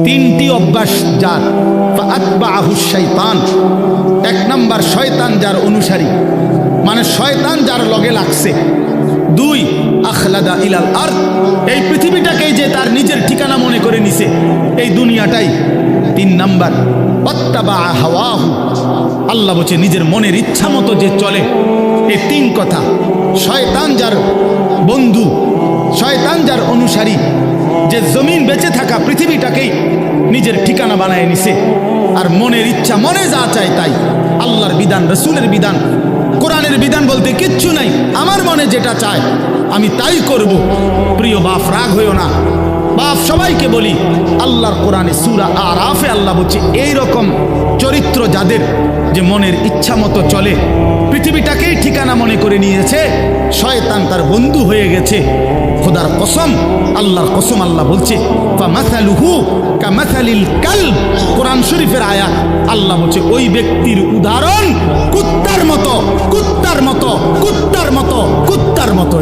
তিনটি অভ্যাস যার, ফাআতবাআহু শাইতান, এক নাম্বার শয়তান যার অনুসারী, মানে শয়তান যার লগে লাগছে। দুই, আখলাদা ইলাল আরদ, এই পৃথিবীটাকেই যে তার নিজের ঠিকানা মনে করে নিছে, এই দুনিয়াটাই। তিন নাম্বার, ওয়াত্তাবা হাওয়াহু, আল্লাহ বলছে নিজের মনের ইচ্ছা মতো যে চলে। এই তিন কথা, শয়তান যার বন্ধু, শয়তান যার অনুসারী, যে জমিন বেঁচে থাকা পৃথিবীটাকেই নিজের ঠিকানা বানায় নিছে, আর মনের ইচ্ছা, মনে যা চায় তাই। আল্লাহর বিধান, রসুলের বিধান, কোরআনের বিধান বলতে কিচ্ছু নাই, আমার মনে যেটা চায় আমি তাই করব। প্রিয় বাপ, রাগ হইও না বাপ, সবাইকে বলি, আল্লাহর কোরআনে সূরা আরাফে আল্লাহ বলছে এইরকম চরিত্র যাদের, যে মনের ইচ্ছা মতো চলে, পৃথিবীটাকেই ঠিকানা মনে করে নিয়েছে, শয়তান তার বন্ধু হয়ে গেছে। খোদার কসম, আল্লাহর কসম, আল্লাহ বলছে ফামাসালুহু কামাসালিল কালব, কোরআন শরীফের আয়াত। আল্লাহ বলছে ওই ব্যক্তির উদাহরণ কুত্তার মতো, কুত্তার মতো, কুত্তার মতো, কুত্তার মতো।